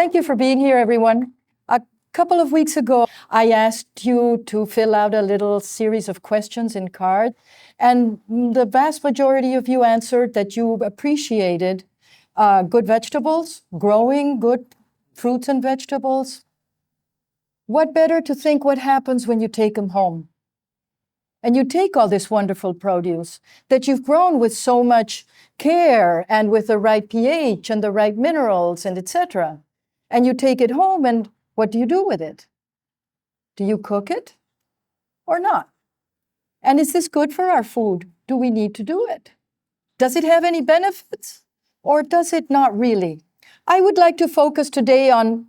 Thank you for being here, everyone. A couple of weeks ago, I asked you to fill out a little series of questions in card, and the vast majority of you answered that you appreciated good vegetables, growing good fruits and vegetables. What better to think what happens when you take them home? And you take all this wonderful produce that you've grown with so much care and with the right pH and the right minerals and etc. And you take it home, and what do you do with it? Do you cook it or not? And is this good for our food? Do we need to do it? Does it have any benefits or does it not really? I would like to focus today on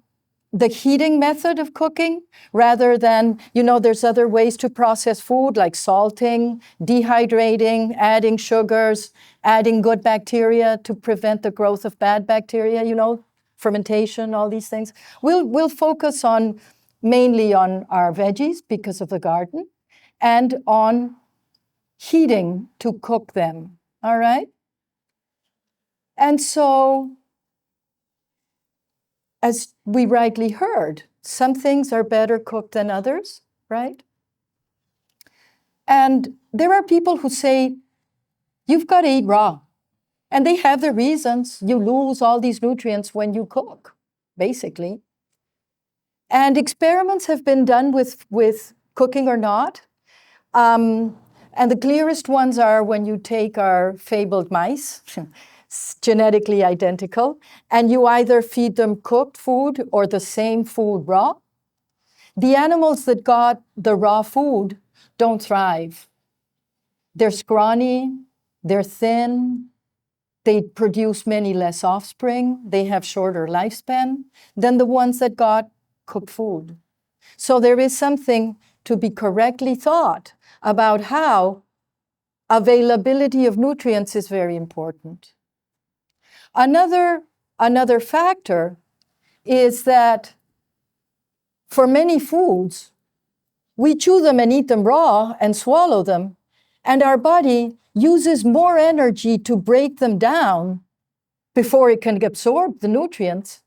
the heating method of cooking rather than, there's other ways to process food like salting, dehydrating, adding sugars, adding good bacteria to prevent the growth of bad bacteria, fermentation, all these things. We'll focus mainly on our veggies because of the garden and on heating to cook them, all right? And so, as we rightly heard, some things are better cooked than others, right? And there are people who say, you've got to eat raw. And they have their reasons. You lose all these nutrients when you cook, basically. And experiments have been done with cooking or not. And the clearest ones are when you take our fabled mice, genetically identical, and you either feed them cooked food or the same food raw. The animals that got the raw food don't thrive. They're scrawny, they're thin, they produce many less offspring, they have shorter lifespan than the ones that got cooked food. So there is something to be correctly thought about how availability of nutrients is very important. Another factor is that for many foods, we chew them and eat them raw and swallow them, and our body uses more energy to break them down before it can absorb the nutrients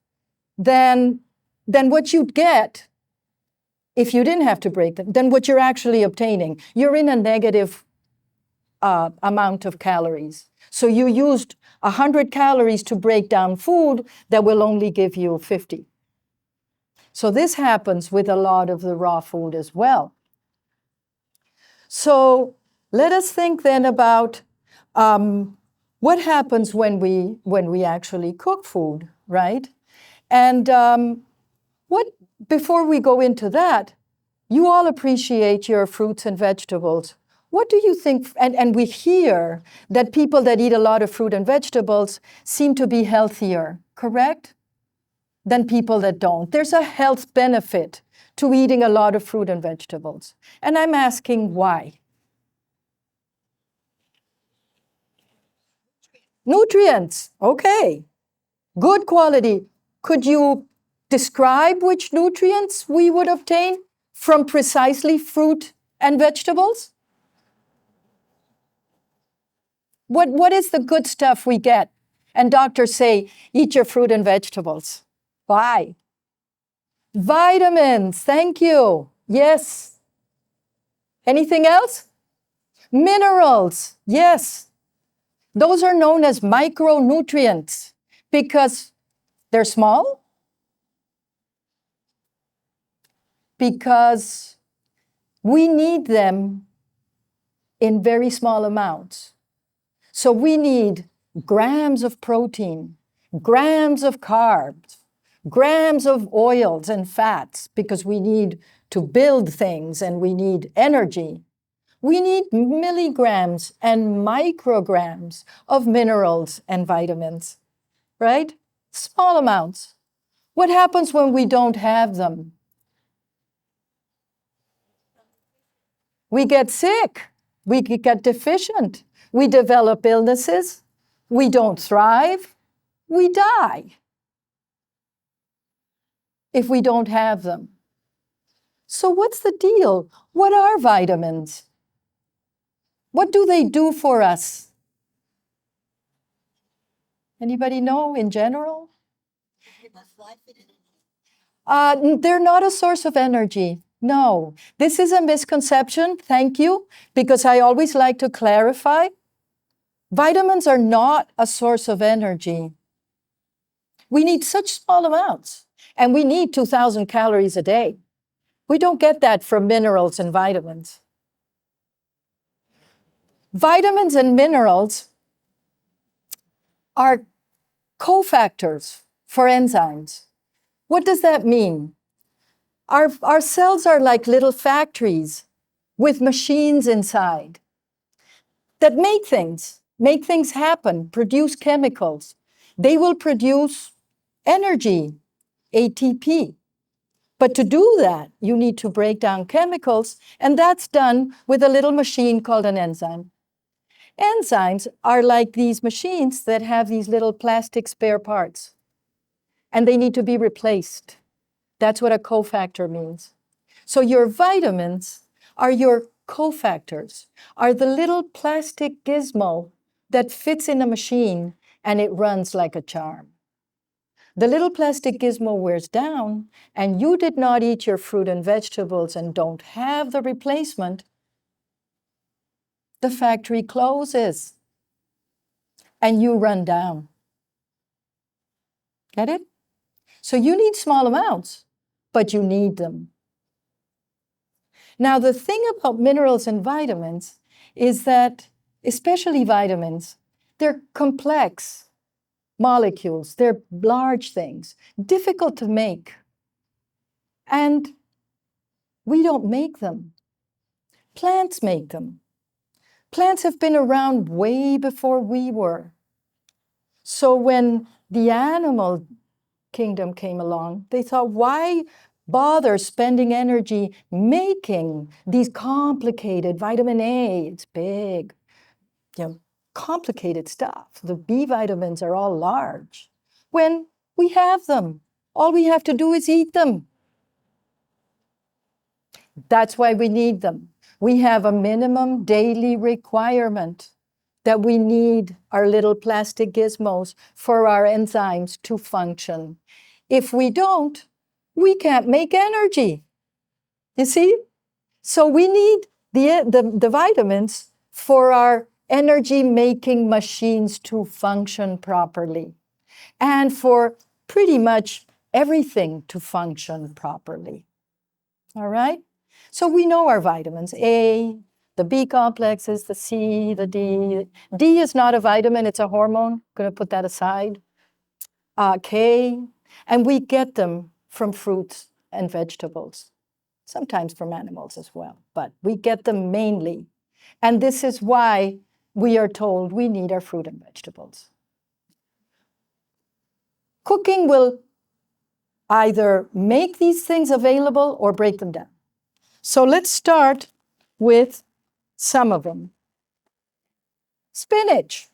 than what you'd get if you didn't have to break them, than what you're actually obtaining. You're in a negative amount of calories. So you used 100 calories to break down food that will only give you 50. So this happens with a lot of the raw food as well. So let us think then about what happens when we actually cook food, right? And before we go into that, you all appreciate your fruits and vegetables. What do you think? And we hear that people that eat a lot of fruit and vegetables seem to be healthier, correct? Than people that don't. There's a health benefit to eating a lot of fruit and vegetables. And I'm asking why. Nutrients, okay. Good quality. Could you describe which nutrients we would obtain from precisely fruit and vegetables? What is the good stuff we get? And doctors say, eat your fruit and vegetables. Why? Vitamins, thank you. Yes. Anything else? Minerals, yes. Those are known as micronutrients because they're small, because we need them in very small amounts. So we need grams of protein, grams of carbs, grams of oils and fats, because we need to build things and we need energy. We need milligrams and micrograms of minerals and vitamins, right? Small amounts. What happens when we don't have them? We get sick. We get deficient. We develop illnesses. We don't thrive. We die if we don't have them. So what's the deal? What are vitamins? What do they do for us? Anybody know in general? They're not a source of energy. No, this is a misconception. Thank you, because I always like to clarify. Vitamins are not a source of energy. We need such small amounts, and we need 2,000 calories a day. We don't get that from minerals and vitamins. Vitamins and minerals are cofactors for enzymes. What does that mean? Our cells are like little factories with machines inside that make things happen, produce chemicals. They will produce energy, ATP. But to do that, you need to break down chemicals, and that's done with a little machine called an enzyme. Enzymes are like these machines that have these little plastic spare parts, and they need to be replaced. That's what a cofactor means. So your vitamins are your cofactors, are the little plastic gizmo that fits in a machine and it runs like a charm. The little plastic gizmo wears down, and you did not eat your fruit and vegetables and don't have the replacement, the factory closes and you run down. Get it? So you need small amounts, but you need them. Now, the thing about minerals and vitamins is that, especially vitamins, they're complex molecules, they're large things, difficult to make. And we don't make them. Plants make them. Plants have been around way before we were. So when the animal kingdom came along, they thought, why bother spending energy making these complicated vitamin A? It's big, complicated stuff. The B vitamins are all large. When we have them, all we have to do is eat them. That's why we need them. We have a minimum daily requirement that we need our little plastic gizmos for our enzymes to function. If we don't, we can't make energy. You see? So we need the vitamins for our energy-making machines to function properly and for pretty much everything to function properly. All right? So we know our vitamins, A, the B complexes, the C, the D. D is not a vitamin, it's a hormone. I'm going to put that aside. K, and we get them from fruits and vegetables, sometimes from animals as well, but we get them mainly. And this is why we are told we need our fruit and vegetables. Cooking will either make these things available or break them down. So let's start with some of them. Spinach.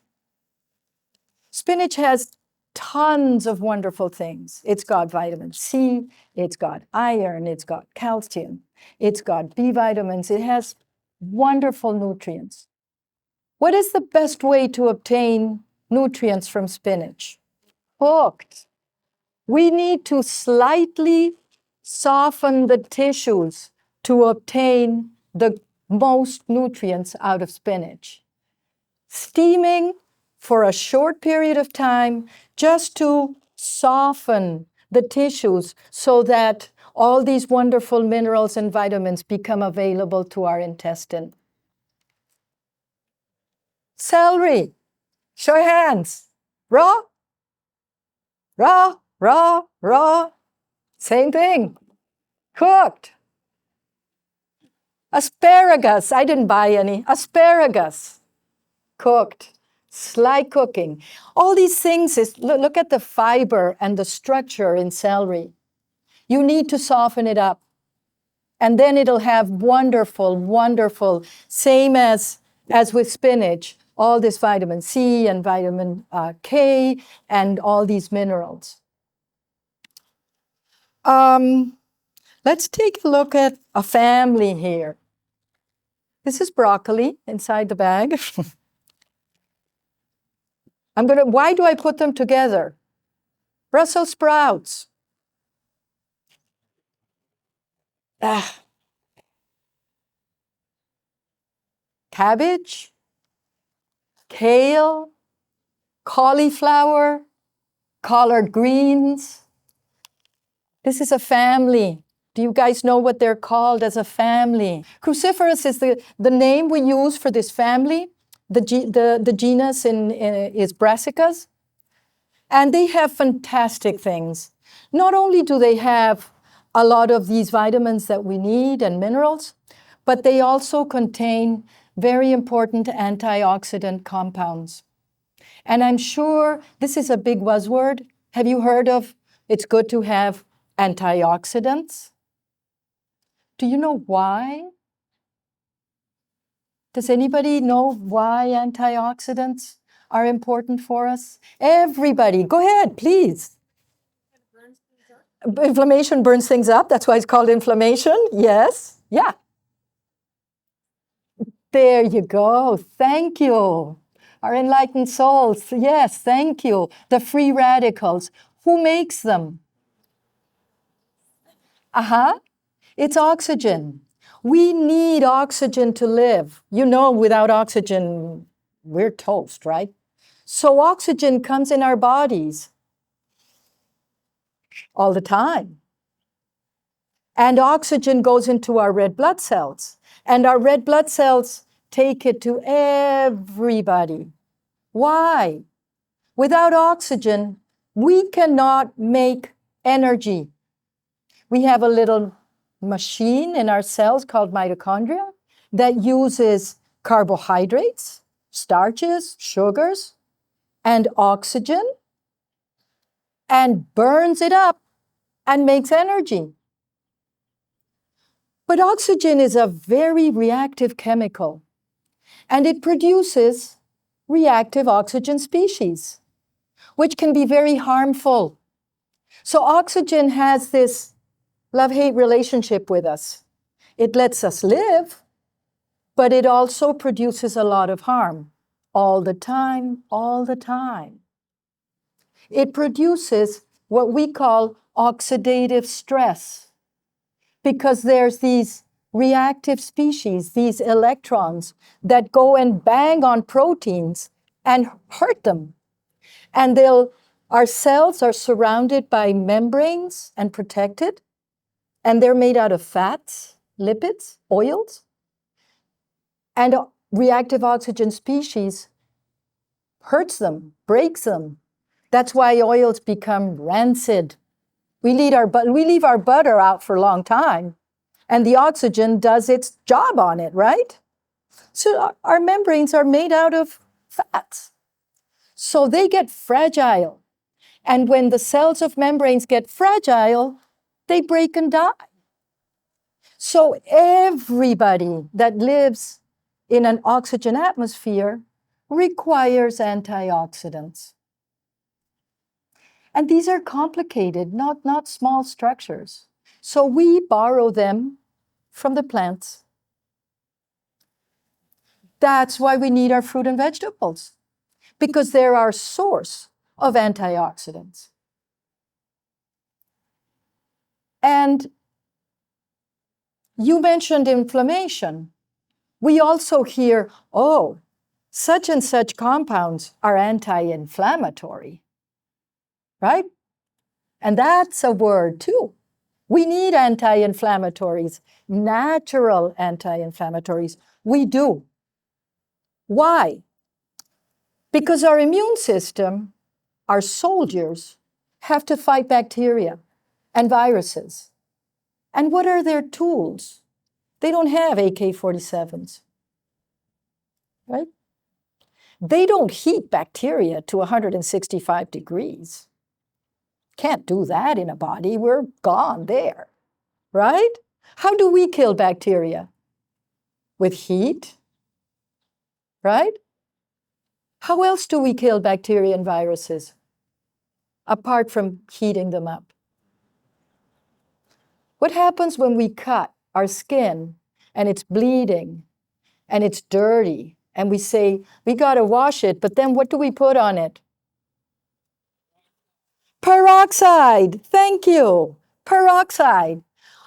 Spinach has tons of wonderful things. It's got vitamin C, it's got iron, it's got calcium, it's got B vitamins, it has wonderful nutrients. What is the best way to obtain nutrients from spinach? Cooked. We need to slightly soften the tissues to obtain the most nutrients out of spinach. Steaming for a short period of time just to soften the tissues so that all these wonderful minerals and vitamins become available to our intestine. Celery. Show your hands. Raw? Raw, raw, raw. Same thing. Cooked. Asparagus. I didn't buy any. Asparagus. Cooked. Slight cooking. All these things is, look at the fiber and the structure in celery. You need to soften it up. And then it'll have wonderful, wonderful, same as with spinach, all this vitamin C and vitamin K and all these minerals. Let's take a look at a family here. This is broccoli inside the bag. Why do I put them together? Brussels sprouts. Ah, cabbage, kale, cauliflower, collard greens. This is a family. Do you guys know what they're called as a family? Cruciferous is the name we use for this family. The genus is Brassicas. And they have fantastic things. Not only do they have a lot of these vitamins that we need and minerals, but they also contain very important antioxidant compounds. And I'm sure this is a big buzzword. Have you heard of it's good to have antioxidants? Do you know why? Does anybody know why antioxidants are important for us? Everybody, go ahead, please. Inflammation burns things up. That's why it's called inflammation. Yes. Yeah. There you go. Thank you. Our enlightened souls. Yes, thank you. The free radicals. Who makes them? It's oxygen. We need oxygen to live. You know, without oxygen, we're toast, right? So oxygen comes in our bodies all the time. And oxygen goes into our red blood cells. And our red blood cells take it to everybody. Why? Without oxygen, we cannot make energy. We have a little machine in our cells called mitochondria that uses carbohydrates, starches, sugars, and oxygen, and burns it up and makes energy. But oxygen is a very reactive chemical, and it produces reactive oxygen species, which can be very harmful. So oxygen has this love-hate relationship with us. It lets us live, but it also produces a lot of harm all the time, all the time. It produces what we call oxidative stress, because there's these reactive species, these electrons that go and bang on proteins and hurt them. And our cells are surrounded by membranes and protected, and they're made out of fats, lipids, oils. And reactive oxygen species hurts them, breaks them. That's why oils become rancid. We leave our butter out for a long time, and the oxygen does its job on it, right? So our membranes are made out of fats. So they get fragile. And when the cells of membranes get fragile, they break and die. So everybody that lives in an oxygen atmosphere requires antioxidants. And these are complicated, not small structures. So we borrow them from the plants. That's why we need our fruit and vegetables, because they're our source of antioxidants. And you mentioned inflammation. We also hear, oh, such and such compounds are anti-inflammatory, right? And that's a word too. We need anti-inflammatories, natural anti-inflammatories. We do. Why? Because our immune system, our soldiers, have to fight bacteria and viruses. And what are their tools? They don't have AK-47s, right? They don't heat bacteria to 165 degrees. Can't do that in a body. We're gone there, right? How do we kill bacteria? With heat, right? How else do we kill bacteria and viruses, apart from heating them up? What happens when we cut our skin and it's bleeding and it's dirty and we say, we got to wash it, but then what do we put on it? Peroxide, thank you. Peroxide.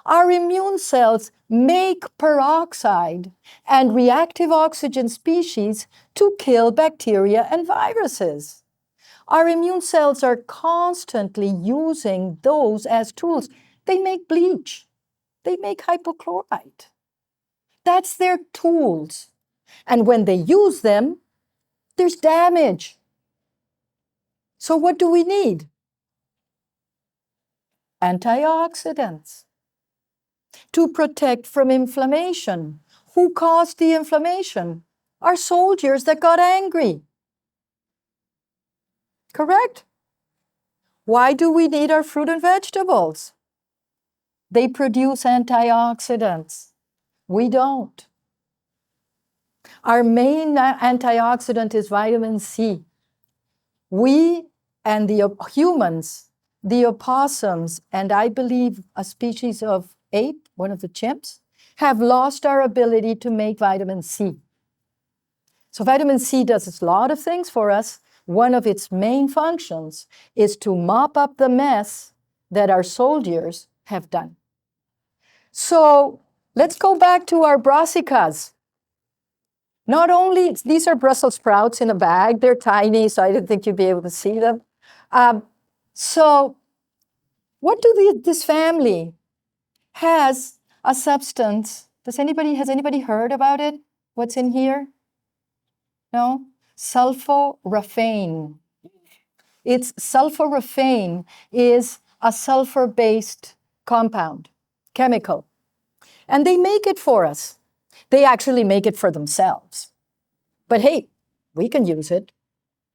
Our immune cells make peroxide and reactive oxygen species to kill bacteria and viruses. Our immune cells are constantly using those as tools. They make bleach. They make hypochlorite. That's their tools. And when they use them, there's damage. So what do we need? Antioxidants to protect from inflammation. Who caused the inflammation? Our soldiers that got angry. Correct? Why do we need our fruit and vegetables? They produce antioxidants. We don't. Our main antioxidant is vitamin C. We and the humans, the opossums, and I believe a species of ape, one of the chimps, have lost our ability to make vitamin C. So vitamin C does a lot of things for us. One of its main functions is to mop up the mess that our soldiers have done. So let's go back to our brassicas. Not only, these are Brussels sprouts in a bag. They're tiny, so I didn't think you'd be able to see them. So what do this family has a substance? Has anybody heard about it? What's in here? No? Sulforaphane. Sulforaphane is a sulfur-based compound, chemical. And they make it for us. They actually make it for themselves. But hey, we can use it,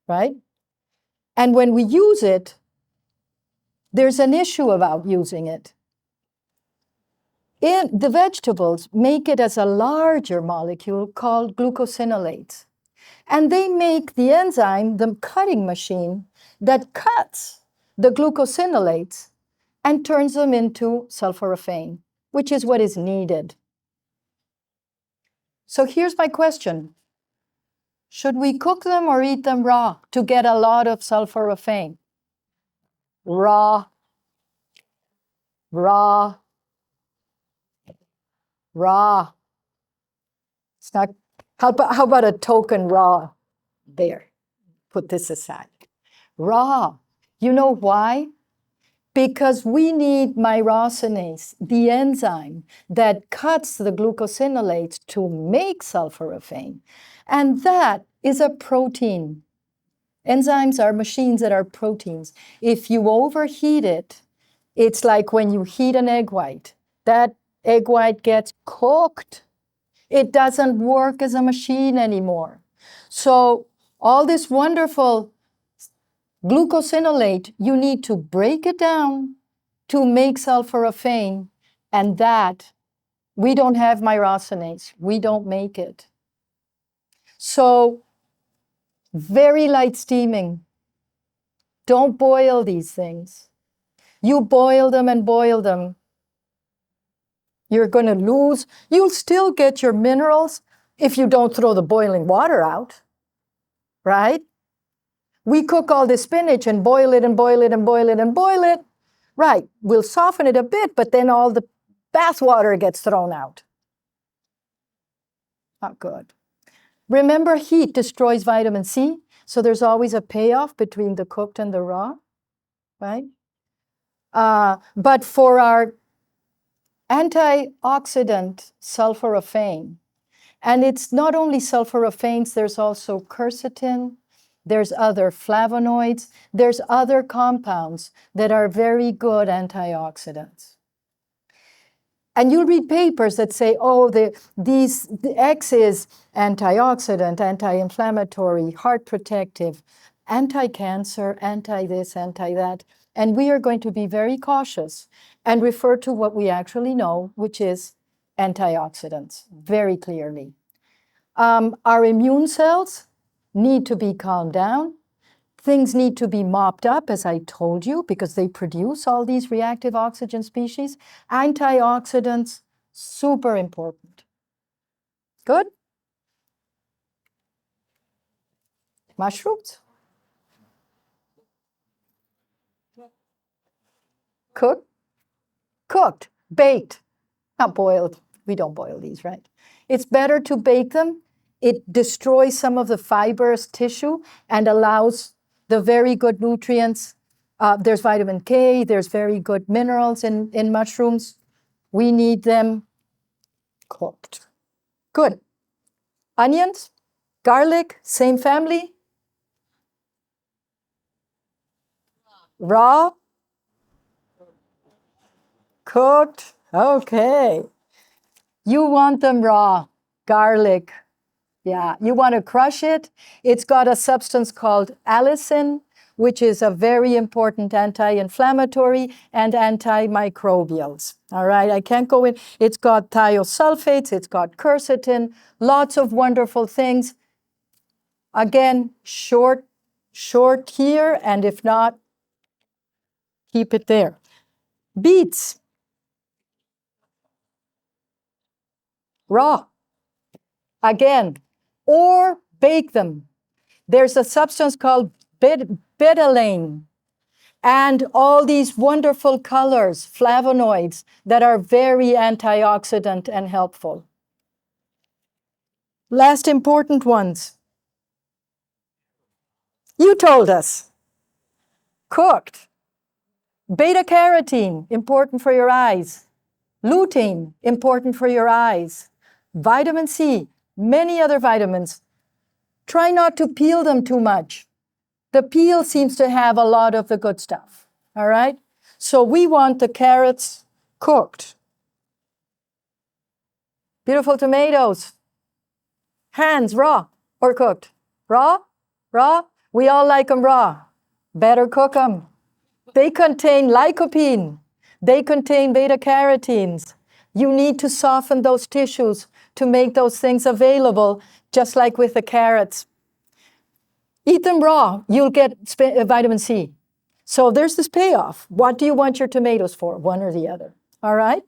right? And when we use it, there's an issue about using it. The vegetables make it as a larger molecule called glucosinolates. And they make the enzyme, the cutting machine, that cuts the glucosinolates and turns them into sulforaphane, which is what is needed. So here's my question. Should we cook them or eat them raw to get a lot of sulforaphane? Raw, raw, raw. It's not, how about a token raw? There, put this aside. Raw. You know why? Because we need myrosinase, the enzyme that cuts the glucosinolates to make sulforaphane. And that is a protein. Enzymes are machines that are proteins. If you overheat it, it's like when you heat an egg white. That egg white gets cooked. It doesn't work as a machine anymore. So all this wonderful glucosinolate, you need to break it down to make sulforaphane, and that we don't have myrosinase. We don't make it. So very light steaming. Don't boil these things. You boil them and boil them, you're going to lose. You'll still get your minerals if you don't throw the boiling water out, right? We cook all the spinach and boil it and boil it and boil it and boil it. Right, we'll soften it a bit, but then all the bath water gets thrown out. Not good. Remember, heat destroys vitamin C, so there's always a payoff between the cooked and the raw, right? But for our antioxidant sulforaphane, and it's not only sulforaphanes, there's also quercetin, there's other flavonoids, there's other compounds that are very good antioxidants. And you'll read papers that say, oh, the X is antioxidant, anti-inflammatory, heart protective, anti-cancer, anti-this, anti-that. And we are going to be very cautious and refer to what we actually know, which is antioxidants, very clearly. Our immune cells need to be calmed down. Things need to be mopped up, as I told you, because they produce all these reactive oxygen species. Antioxidants, super important. Good? Mushrooms? Cooked? Cooked, baked, not boiled. We don't boil these, right? It's better to bake them. It destroys some of the fibrous tissue and allows the very good nutrients. There's vitamin K, there's very good minerals in mushrooms. We need them cooked. Good. Onions, garlic, same family. Raw, cooked. Okay. You want them raw. Garlic. Yeah, you want to crush it. It's got a substance called allicin, which is a very important anti-inflammatory and antimicrobials. All right, I can't go in. It's got thiosulfates, it's got quercetin, lots of wonderful things. Again, short here, and if not, keep it there. Beets, raw. Again, or bake them. There's a substance called betalain and all these wonderful colors, flavonoids, that are very antioxidant and helpful. Last important ones. You told us. Cooked. Beta carotene, important for your eyes. Lutein, important for your eyes. Vitamin C, many other vitamins. Try not to peel them too much. The peel seems to have a lot of the good stuff, all right? So we want the carrots cooked. Beautiful tomatoes. Hands, raw or cooked? Raw? Raw? We all like them raw. Better cook them. They contain lycopene. They contain beta carotenes. You need to soften those tissues to make those things available, just like with the carrots. Eat them raw, you'll get vitamin C. So there's this payoff. What do you want your tomatoes for, one or the other? All right?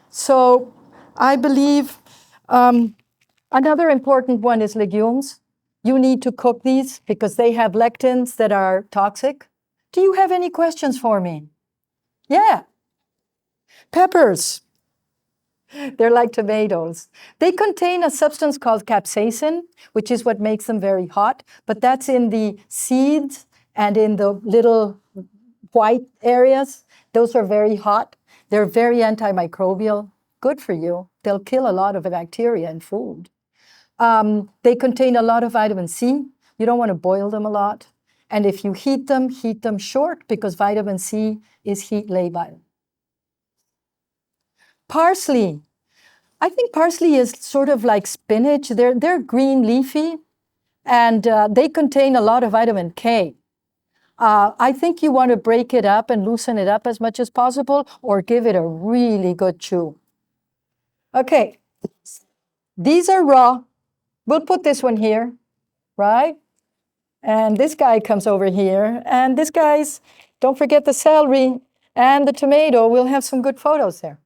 So I believe another important one is legumes. You need to cook these because they have lectins that are toxic. Do you have any questions for me? Yeah. Peppers. They're like tomatoes. They contain a substance called capsaicin, which is what makes them very hot, but that's in the seeds and in the little white areas. Those are very hot. They're very antimicrobial. Good for you. They'll kill a lot of bacteria in food. They contain a lot of vitamin C. You don't want to boil them a lot. And if you heat them short because vitamin C is heat labile. Parsley. I think parsley is sort of like spinach. They're green leafy, and they contain a lot of vitamin K. I think you want to break it up and loosen it up as much as possible, or give it a really good chew. Okay, these are raw. We'll put this one here, right? And this guy comes over here, and this guy's, don't forget the celery and the tomato. We'll have some good photos there.